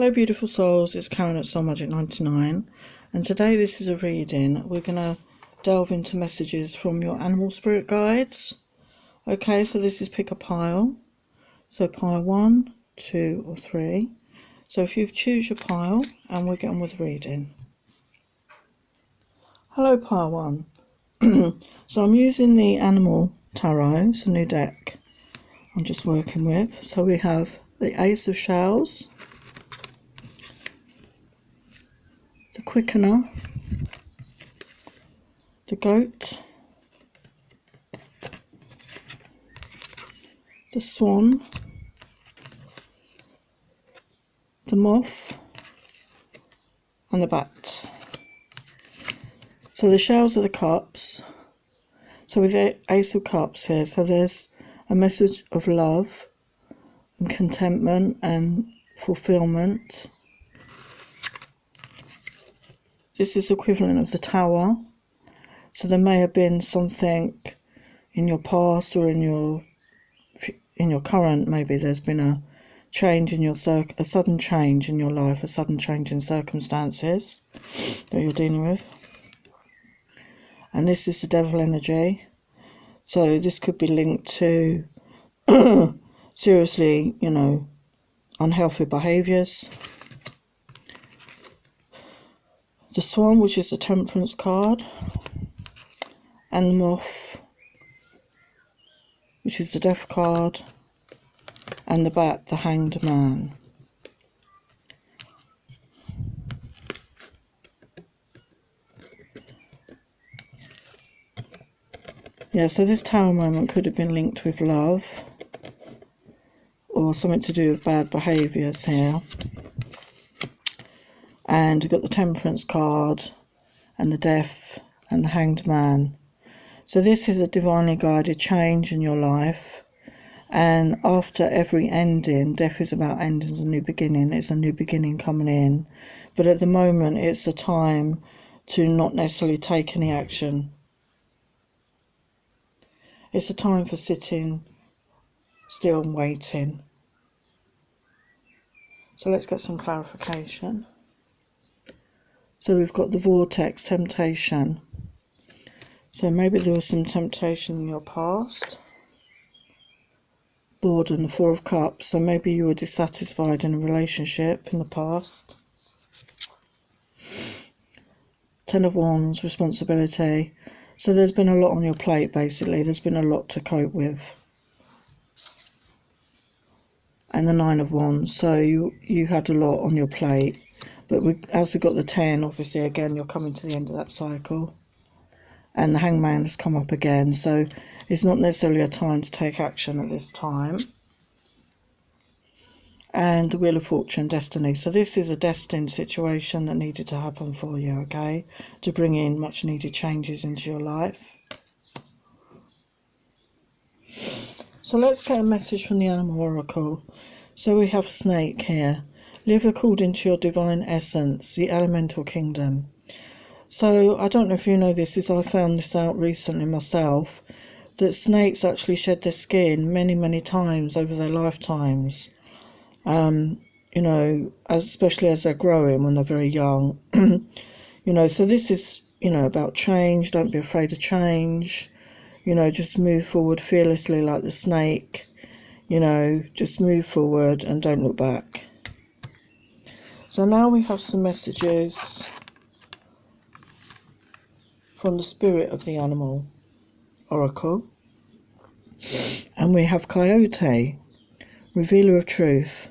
Hello beautiful souls, it's Karen at Soul Magic 99, and today this is a reading. We're going to delve into messages from your animal spirit guides. Okay, so this is pick a pile. So pile 1, 2 or 3. So if you choose your pile, and we'll get on with reading. Hello pile 1. So I'm using the animal tarot, it's a new deck I'm just working with. So we have the Ace of Shells, the Quickener, the Goat, the Swan, the Moth, and the Bat. So the shells are the cups. So with the Ace of Cups here, so there's a message of love and contentment and fulfillment. This is equivalent of the Tower. So there may have been something in your past or in your current, maybe there's been a change in your a sudden change in your life, a sudden change in circumstances that you're dealing with. And this is the Devil energy. So this could be linked to seriously, unhealthy behaviours. The Swan, which is the Temperance card, and the Moth, which is the Death card, and the Bat, the Hanged Man. Yeah, so this Tower moment could have been linked with love or something to do with bad behaviours here. And we've got the Temperance card and the Death and the Hanged Man. So this is a divinely guided change in your life. And after every ending, death is about endings, a new beginning. It's a new beginning coming in. But at the moment, it's a time to not necessarily take any action. It's a time for sitting still and waiting. So let's get some clarification. So we've got the Vortex, temptation. So maybe there was some temptation in your past. Boredom, the Four of Cups. So maybe you were dissatisfied in a relationship in the past. Ten of Wands, responsibility. So there's been a lot on your plate, basically. There's been a lot to cope with. And the Nine of Wands. So you had a lot on your plate. But as we got the 10, obviously, again, you're coming to the end of that cycle. And the Hangman has come up again. So it's not necessarily a time to take action at this time. And the Wheel of Fortune, destiny. So this is a destined situation that needed to happen for you, okay? To bring in much needed changes into your life. So let's get a message from the Animal Oracle. So we have Snake here. Live according to your divine essence, the elemental kingdom. So I don't know if you know this, I found this out recently myself, that snakes actually shed their skin many, many times over their lifetimes. Especially as they're growing when they're very young. So this is, about change. Don't be afraid of change. Just move forward fearlessly like the snake. Just move forward and don't look back. So now we have some messages from the spirit of the Animal Oracle. And we have Coyote, revealer of truth.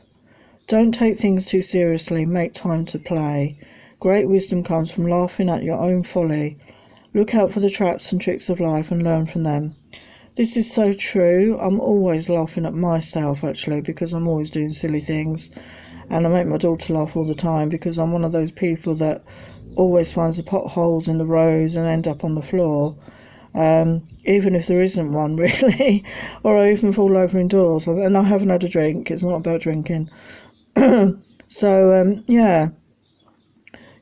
Don't take things too seriously, make time to play. Great wisdom comes from laughing at your own folly. Look out for the traps and tricks of life and learn from them. This is so true. I'm always laughing at myself, actually, because I'm always doing silly things. And I make my daughter laugh all the time because I'm one of those people that always finds the potholes in the road and end up on the floor. Even if there isn't one, really. Or I even fall over indoors. And I haven't had a drink. It's not about drinking. So, yeah.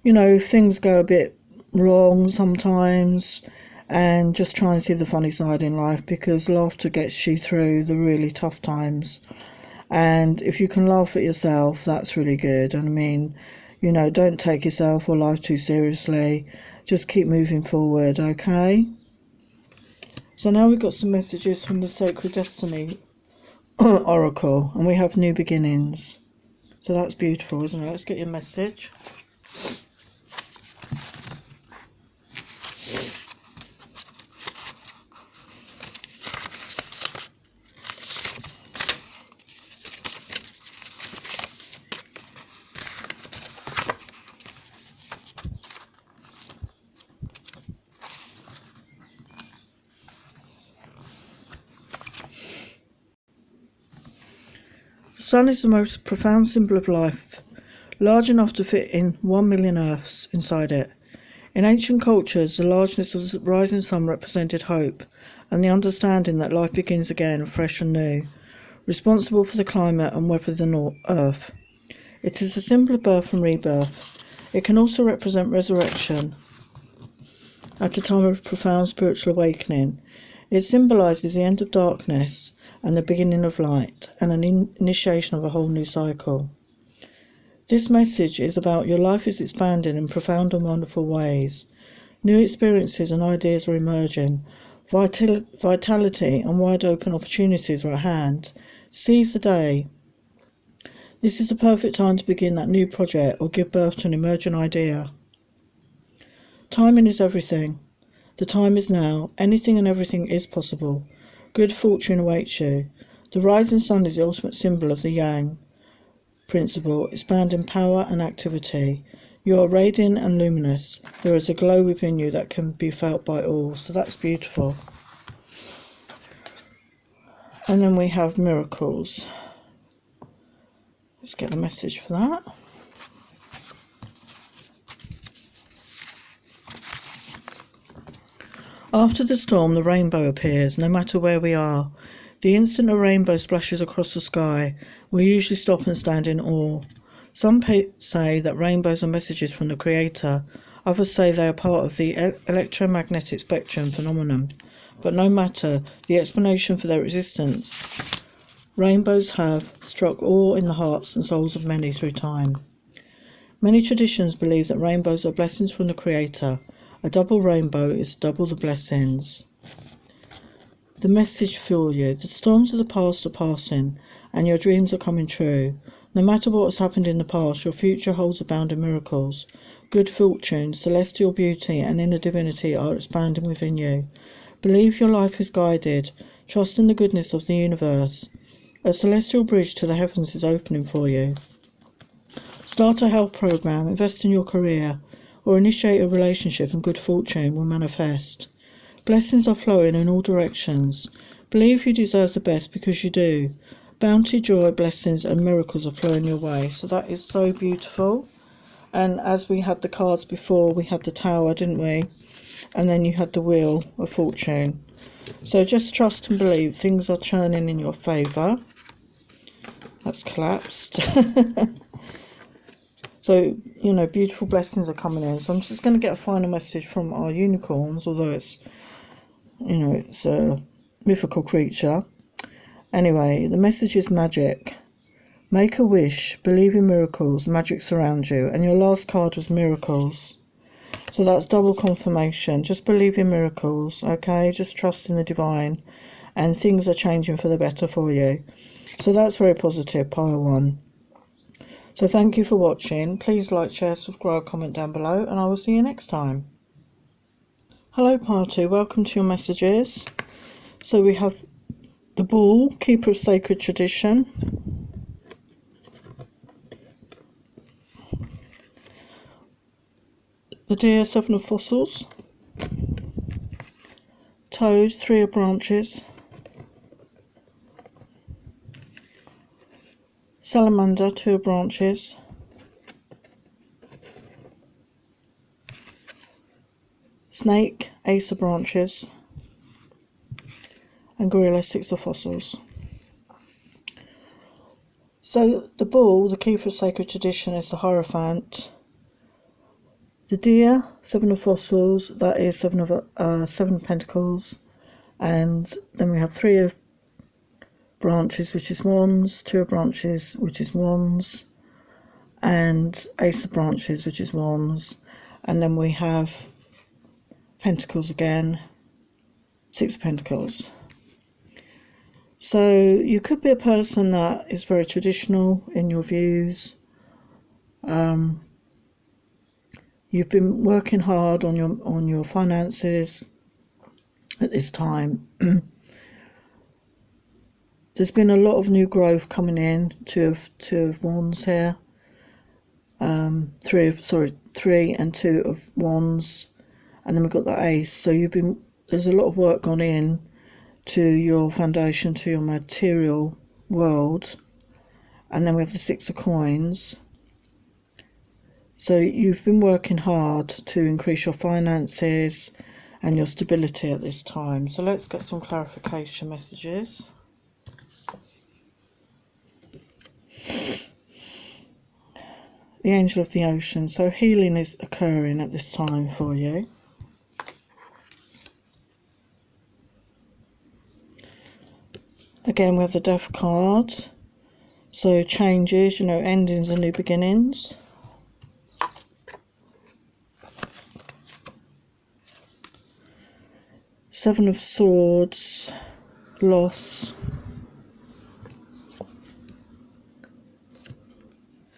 If things go a bit wrong sometimes, and just try and see the funny side in life, because laughter gets you through the really tough times. And if you can laugh at yourself, that's really good. And I mean, don't take yourself or life too seriously. Just keep moving forward, okay? So now we've got some messages from the Sacred Destiny Oracle, and we have new beginnings. So that's beautiful, isn't it? Let's get your message. The sun is the most profound symbol of life, large enough to fit in 1 million Earths inside it. In ancient cultures, the largeness of the rising sun represented hope and the understanding that life begins again, fresh and new, responsible for the climate and weather of the Earth. It is a symbol of birth and rebirth. It can also represent resurrection at a time of profound spiritual awakening. It symbolises the end of darkness and the beginning of light, and an initiation of a whole new cycle. This message is about your life is expanding in profound and wonderful ways. New experiences and ideas are emerging. Vitality and wide open opportunities are at hand. Seize the day. This is a perfect time to begin that new project or give birth to an emerging idea. Timing is everything. The time is now. Anything and everything is possible. Good fortune awaits you. The rising sun is the ultimate symbol of the Yang principle, expanding power and activity. You are radiant and luminous. There is a glow within you that can be felt by all. So that's beautiful. And then we have miracles. Let's get the message for that. After the storm, the rainbow appears, no matter where we are. The instant a rainbow splashes across the sky, we usually stop and stand in awe. Some say that rainbows are messages from the Creator. Others say they are part of the electromagnetic spectrum phenomenon. But no matter the explanation for their existence, rainbows have struck awe in the hearts and souls of many through time. Many traditions believe that rainbows are blessings from the Creator. A double rainbow is double the blessings. The message for you: the storms of the past are passing, and your dreams are coming true. No matter what has happened in the past, your future holds abounding miracles. Good fortune, celestial beauty, and inner divinity are expanding within you. Believe your life is guided. Trust in the goodness of the universe. A celestial bridge to the heavens is opening for you. Start a health program, invest in your career, or initiate a relationship, and good fortune will manifest. Blessings are flowing in all directions. Believe you deserve the best because you do. Bounty, joy, blessings and miracles are flowing your way. So that is so beautiful. And as we had the cards before, we had the Tower, didn't we? And then you had the Wheel of Fortune. So just trust and believe things are churning in your favour. That's collapsed. So, beautiful blessings are coming in. So I'm just going to get a final message from our unicorns, although it's a mythical creature. Anyway, the message is magic. Make a wish, believe in miracles, magic surrounds you. And your last card was miracles. So that's double confirmation. Just believe in miracles, okay? Just trust in the divine. And things are changing for the better for you. So that's very positive, pile 1. So thank you for watching. Please like, share, subscribe, comment down below, and I will see you next time. Hello, pile 2. Welcome to your messages. So we have the Bull, Keeper of Sacred Tradition. The Deer, 7 of Fossils. Toad, 3 of Branches. Salamander, 2 of Branches. Snake, Ace of Branches. And Gorilla, 6 of Fossils. So the Bull, the Keeper of Sacred Tradition, is the Hierophant. The Deer, 7 of Fossils, that is 7 of Pentacles. And then we have 3 of branches, which is wands, 2 of branches, which is wands, and ace of branches, which is wands. And then we have pentacles again, 6 of pentacles. So you could be a person that is very traditional in your views. You've been working hard on your finances at this time. There's been a lot of new growth coming in. Two of wands here. 3 and 2 of wands, and then we've got the ace. So there's a lot of work gone in to your foundation, to your material world, and then we have the 6 of coins. So you've been working hard to increase your finances and your stability at this time. So let's get some clarification messages. The Angel of the Ocean. So healing is occurring at this time for you. Again, we have the Death card. So changes, endings and new beginnings. Seven of Swords, loss.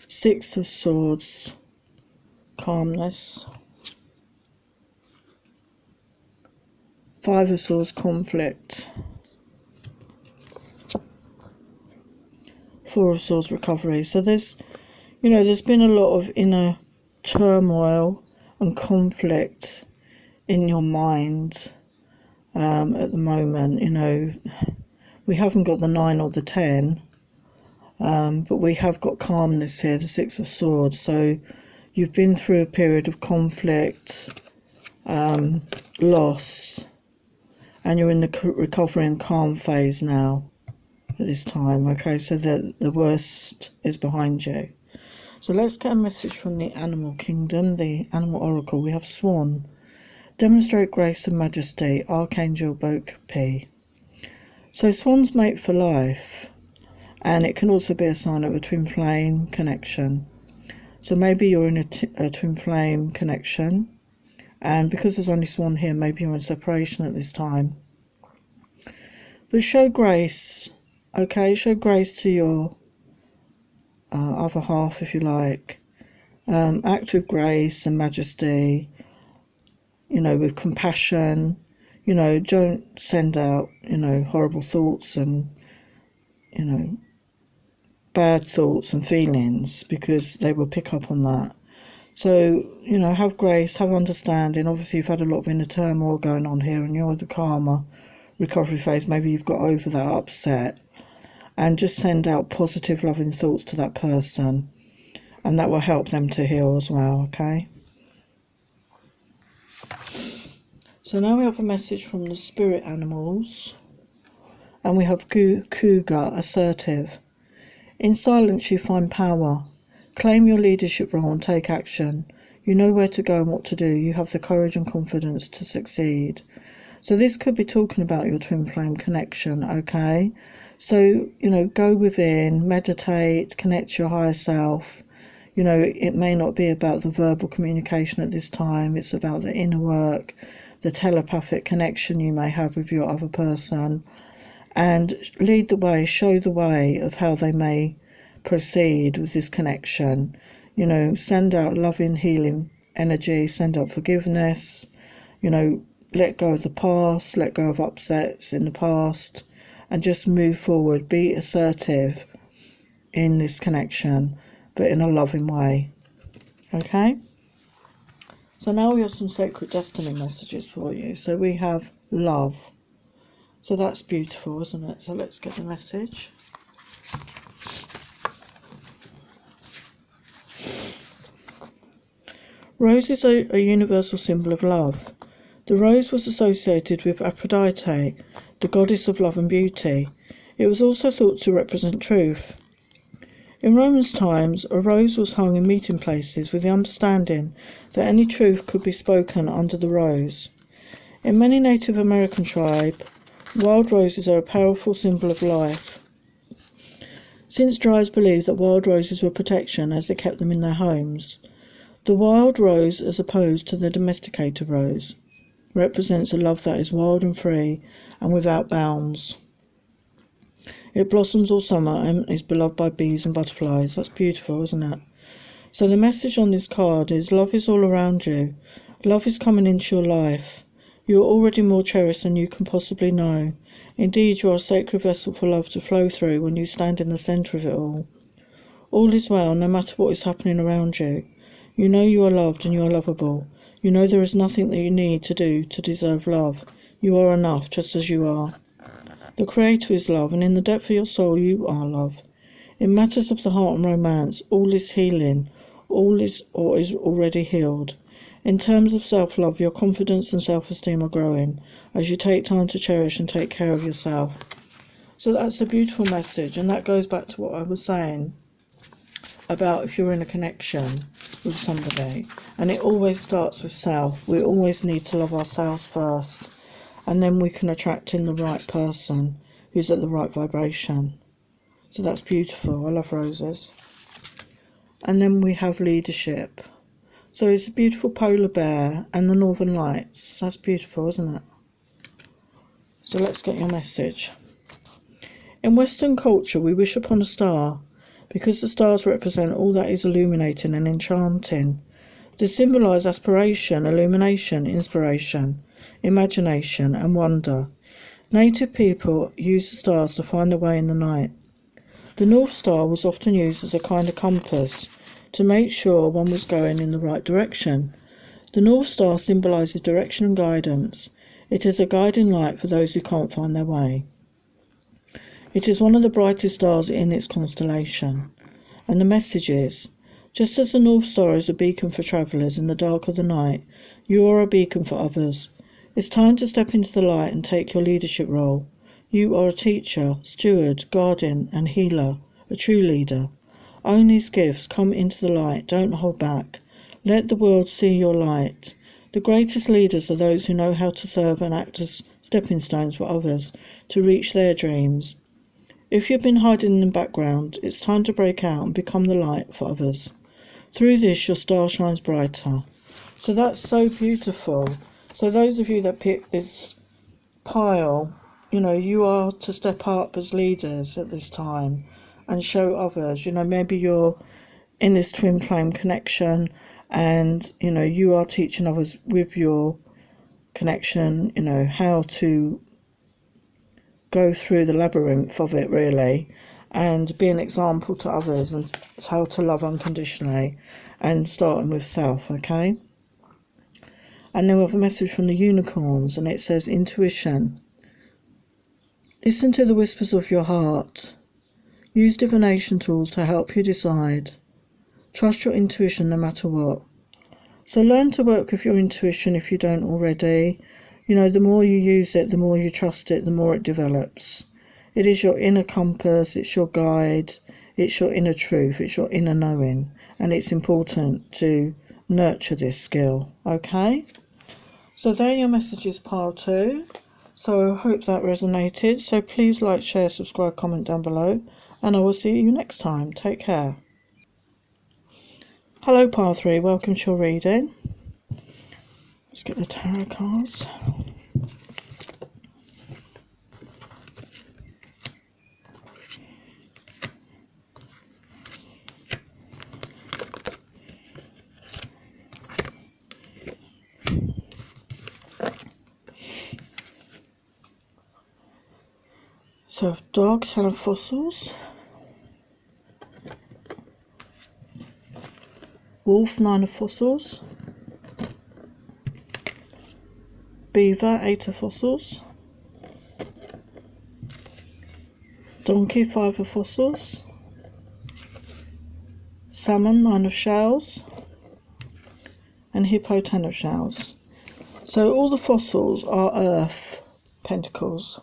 6 of Swords, calmness. 5 of Swords, conflict. 4 of Swords, recovery. So there's been a lot of inner turmoil and conflict in your mind at the moment. We haven't got the 9 or the 10. But we have got calmness here, the 6 of Swords. So you've been through a period of conflict, loss, and you're in the recovery and calm phase now at this time. Okay, so the worst is behind you. So let's get a message from the animal kingdom, the animal oracle. We have Swan. Demonstrate grace and majesty, Archangel Boke P. So swans mate for life. And it can also be a sign of a twin flame connection. So maybe you're in a twin flame connection. And because there's only Swan here, maybe you're in separation at this time. But show grace, okay? Show grace to your other half, if you like. Act with grace and majesty, with compassion. Don't send out, horrible thoughts and, bad thoughts and feelings, because they will pick up on that. So, have grace, have understanding. Obviously, you've had a lot of inner turmoil going on here, and you're in the calmer recovery phase. Maybe you've got over that upset, and just send out positive, loving thoughts to that person, and that will help them to heal as well, okay? So now we have a message from the spirit animals, and we have Cougar, assertive. In silence you find power. Claim your leadership role and take action. You know where to go and what to do. You have the courage and confidence to succeed. So this could be talking about your twin flame connection, okay? So, go within, meditate, connect to your higher self. It may not be about the verbal communication at this time. It's about the inner work, the telepathic connection you may have with your other person. And lead the way, show the way of how they may proceed with this connection. Send out loving, healing energy, send out forgiveness, let go of the past, let go of upsets in the past, and just move forward. Be assertive in this connection, but in a loving way. Okay? So now we have some sacred destiny messages for you. So we have love. So that's beautiful, isn't it? So let's get the message. Rose is a universal symbol of love. The rose was associated with Aphrodite, the goddess of love and beauty. It was also thought to represent truth. In Romans times, a rose was hung in meeting places with the understanding that any truth could be spoken under the rose. In many Native American tribes, wild roses are a powerful symbol of life. Since dryers believed that wild roses were protection as they kept them in their homes, the wild rose, as opposed to the domesticated rose, represents a love that is wild and free and without bounds. It blossoms all summer and is beloved by bees and butterflies. That's beautiful, isn't it? So the message on this card is love is all around you. Love is coming into your life. You are already more cherished than you can possibly know. Indeed, you are a sacred vessel for love to flow through when you stand in the centre of it all. All is well, no matter what is happening around you. You know you are loved and you are lovable. You know there is nothing that you need to do to deserve love. You are enough just as you are. The Creator is love, and in the depth of your soul you are love. In matters of the heart and romance, all is healing, all is already healed. In terms of self-love, your confidence and self-esteem are growing as you take time to cherish and take care of yourself. So that's a beautiful message, and that goes back to what I was saying about if you're in a connection with somebody, and it always starts with self. We always need to love ourselves first, and then we can attract in the right person who's at the right vibration. So that's beautiful. I love roses. And then we have leadership. So it's a beautiful polar bear and the northern lights. That's beautiful, isn't it? So let's get your message. In Western culture, we wish upon a star because the stars represent all that is illuminating and enchanting. They symbolise aspiration, illumination, inspiration, imagination and wonder. Native people used the stars to find their way in the night. The North Star was often used as a kind of compass to make sure one was going in the right direction. The North Star symbolises direction and guidance. It is a guiding light for those who can't find their way. It is one of the brightest stars in its constellation. And the message is, just as the North Star is a beacon for travellers in the dark of the night, you are a beacon for others. It's time to step into the light and take your leadership role. You are a teacher, steward, guardian and healer, a true leader. Own these gifts, come into the light, don't hold back. Let the world see your light. The greatest leaders are those who know how to serve and act as stepping stones for others to reach their dreams. If you've been hiding in the background, it's time to break out and become the light for others. Through this, your star shines brighter. So that's so beautiful. So those of you that pick this pile, you are to step up as leaders at this time and show others. Maybe you're in this twin flame connection and, you are teaching others with your connection, how to go through the labyrinth of it, really, and be an example to others and how to love unconditionally and starting with self, okay? And then we have a message from the unicorns, and it says intuition. Listen to the whispers of your heart. Use divination tools to help you decide. Trust your intuition no matter what. So learn to work with your intuition if you don't already. The more you use it, the more you trust it, the more it develops. It is your inner compass, it's your guide, it's your inner truth, it's your inner knowing. And it's important to nurture this skill, okay? So there are your messages, pile 2. So I hope that resonated. So please like, share, subscribe, comment down below. And I will see you next time. Take care. Hello, pile 3. Welcome to your reading. Let's get the tarot cards. So, dog, 10 of fossils. Wolf, 9 of fossils. Beaver, 8 of fossils. Donkey, 5 of fossils. Salmon, 9 of shells. And hippo, 10 of shells. So all the fossils are earth pentacles.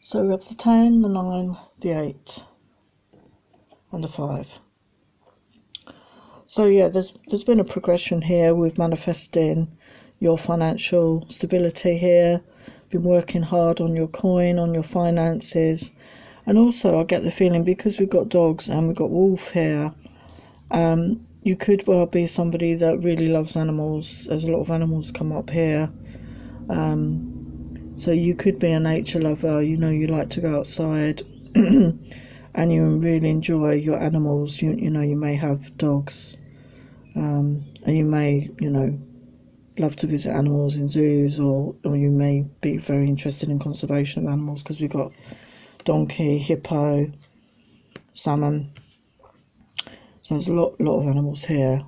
So we have the 10, the 9, the 8 and the 5. So yeah, there's been a progression here with manifesting your financial stability here. Been working hard on your coin, on your finances, And also I get the feeling, because we've got dogs and we've got wolf here, you could well be somebody that really loves animals. There's a lot of animals come up here. So you could be a nature lover, you like to go outside and you really enjoy your animals. You may have dogs, and you may, love to visit animals in zoos, or you may be very interested in conservation of animals, because we've got donkey, hippo, salmon. So there's a lot of animals here.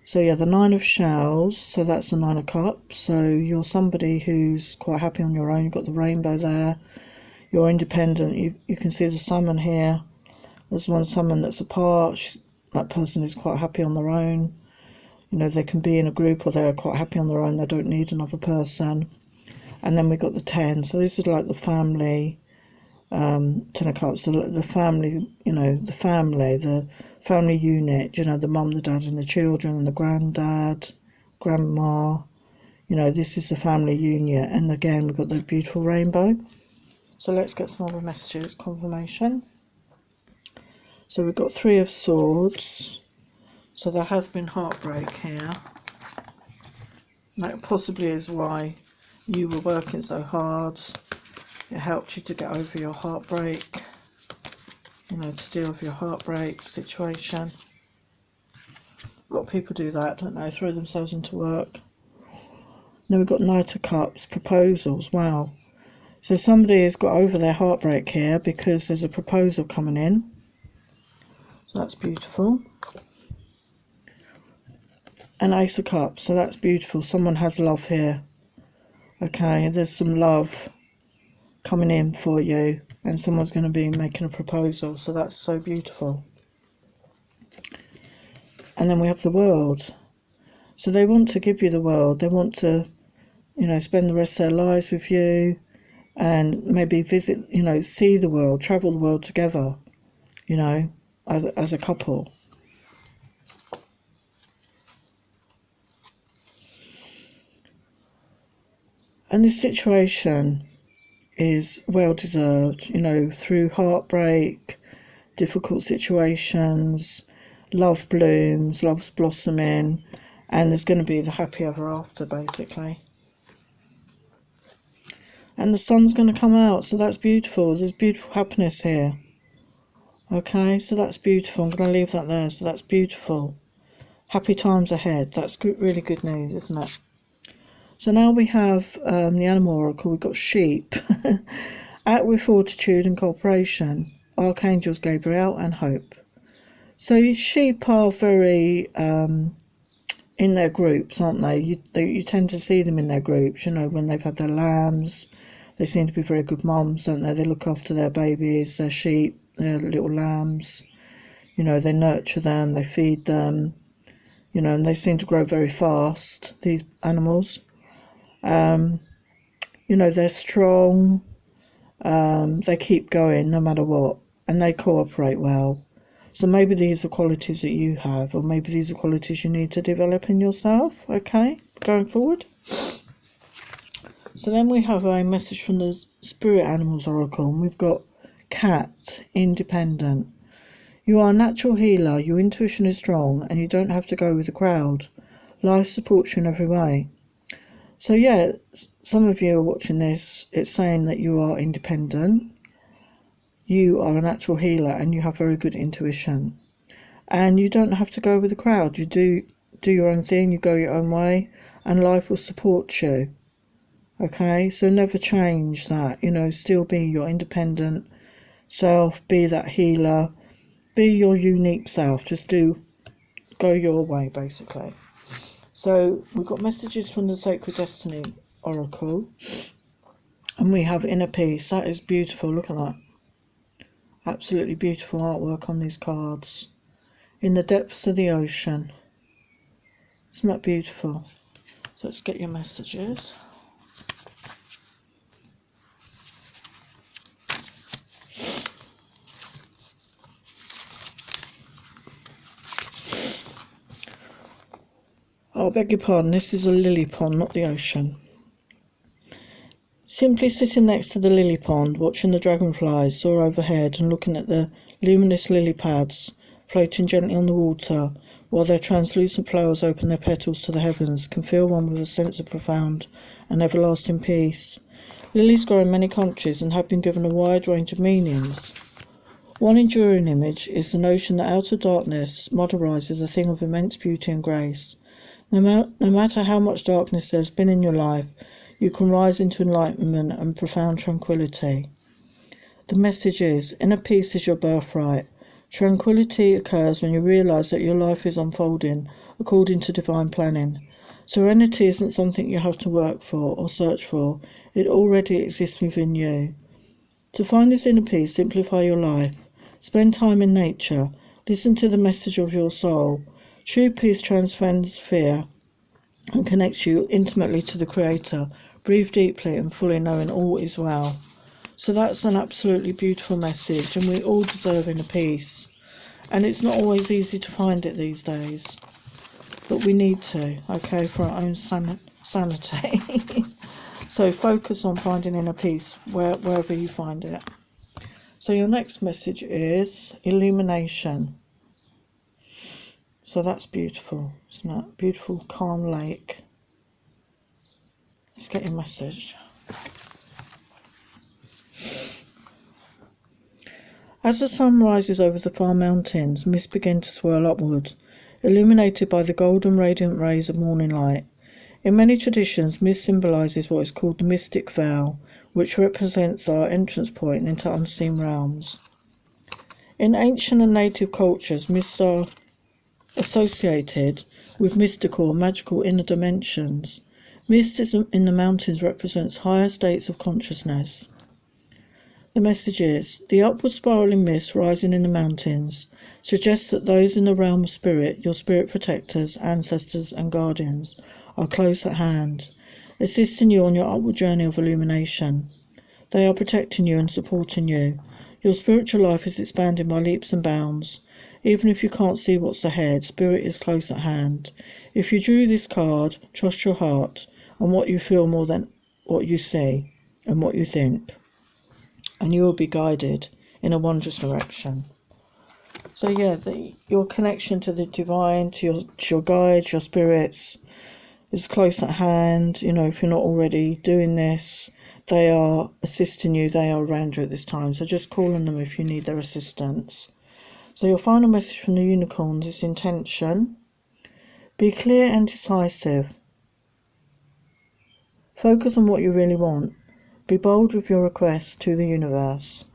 So yeah, the Nine of Shells, so that's the Nine of Cups. So you're somebody who's quite happy on your own. You've got the rainbow there. You're independent. You can see the salmon here. There's one salmon that's apart. That person is quite happy on their own. They can be in a group, or they're quite happy on their own. They don't need another person. And then we've got the 10. So this is like the family. 10 of Cups, so the family, the family unit, the mum, the dad and the children and the granddad, grandma, this is the family unit. And again, we've got the beautiful rainbow. So let's get some other messages, confirmation. So we've got 3 of Swords. So there has been heartbreak here. That possibly is why you were working so hard. It helped you to get over your heartbreak, to deal with your heartbreak situation. A lot of people do that, don't they? Throw themselves into work. Then we've got Knight of Cups, proposals. Wow. So somebody has got over their heartbreak here because there's a proposal coming in. So that's beautiful. And Ace of Cups, so that's beautiful. Someone has love here. Okay, there's some love coming in for you, and someone's going to be making a proposal, so that's so beautiful. And then we have the World. So they want to give you the world. They want to, spend the rest of their lives with you, and maybe visit, see the world, travel the world together, as a couple. And this situation is well deserved, through heartbreak, difficult situations, love blooms, love's blossoming, and there's going to be the happy ever after, basically. And the sun's going to come out, so that's beautiful. There's beautiful happiness here. Okay, so that's beautiful. I'm going to leave that there. So that's beautiful. Happy times ahead. That's really good news, isn't it? So now we have the animal oracle. We've got sheep. Act with fortitude and cooperation. Archangels Gabriel and Hope. So sheep are very in their groups, aren't they? You tend to see them in their groups, when they've had their lambs. They seem to be very good mums, don't they? They look after their babies, their sheep, their little lambs. They nurture them, they feed them, and they seem to grow very fast, these animals. They're strong, they keep going no matter what, and they cooperate well. So maybe these are qualities that you have, or maybe these are qualities you need to develop in yourself, okay, going forward. So then we have a message from the Spirit Animals Oracle, and we've got Cat, independent. You are a natural healer, your intuition is strong, and you don't have to go with the crowd. Life supports you in every way. So yeah, some of you are watching this, it's saying that you are independent, you are a natural healer, and you have very good intuition. And you don't have to go with the crowd. You do your own thing, you go your own way, and life will support you. Okay, so never change that, still be your independent self, be that healer, be your unique self, just go your way, basically. So we've got messages from the Sacred Destiny Oracle, and we have Inner Peace. That is beautiful. Look at that. Absolutely beautiful artwork on these cards. In the depths of the ocean. Isn't that beautiful? So let's get your messages. Oh, I beg your pardon, this is a lily pond, not the ocean. Simply sitting next to the lily pond, watching the dragonflies soar overhead and looking at the luminous lily pads floating gently on the water while their translucent flowers open their petals to the heavens can fill one with a sense of profound and everlasting peace. Lilies grow in many countries and have been given a wide range of meanings. One enduring image is the notion that out of darkness Mother rises a thing of immense beauty and grace. No matter how much darkness there's been in your life, you can rise into enlightenment and profound tranquility. The message is, inner peace is your birthright. Tranquility occurs when you realise that your life is unfolding according to divine planning. Serenity isn't something you have to work for or search for. It already exists within you. To find this inner peace, simplify your life. Spend time in nature. Listen to the message of your soul. True peace transcends fear and connects you intimately to the Creator. Breathe deeply and fully knowing all is well. So that's an absolutely beautiful message, and we all deserve inner peace. And it's not always easy to find it these days, but we need to, okay, for our own sanity. So focus on finding inner peace wherever you find it. So your next message is illumination. So that's beautiful, isn't it? Beautiful, calm lake. Let's get your message. As the sun rises over the far mountains, mist begins to swirl upward, illuminated by the golden radiant rays of morning light. In many traditions, mist symbolises what is called the mystic veil, which represents our entrance point into unseen realms. In ancient and native cultures, mists are associated with mystical or magical inner dimensions. Mist in the mountains represents higher states of consciousness. The message is, the upward spiralling mist rising in the mountains suggests that those in the realm of spirit, your spirit protectors, ancestors and guardians, are close at hand, assisting you on your upward journey of illumination. They are protecting you and supporting you. Your spiritual life is expanding by leaps and bounds. Even if you can't see what's ahead, spirit is close at hand. If you drew this card, trust your heart and what you feel more than what you see and what you think, and you will be guided in a wondrous direction. So yeah, your connection to the divine, to your guides, your spirits, is close at hand. You know, if you're not already doing this, they are assisting you, they are around you at this time. So just call on them if you need their assistance. So your final message from the unicorns is intention. Be clear and decisive. Focus on what you really want. Be bold with your requests to the universe.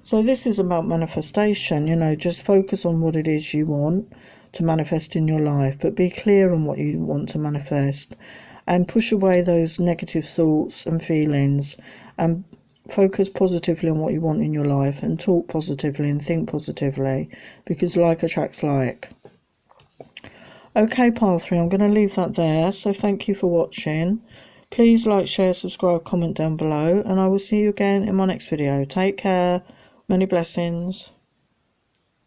So this is about manifestation, just focus on what it is you want to manifest in your life, but be clear on what you want to manifest and push away those negative thoughts and feelings and focus positively on what you want in your life and talk positively and think positively, because like attracts like. Okay, pile 3, I'm going to leave that there. So thank you for watching. Please like, share, subscribe, comment down below, and I will see you again in my next video. Take care. Many blessings.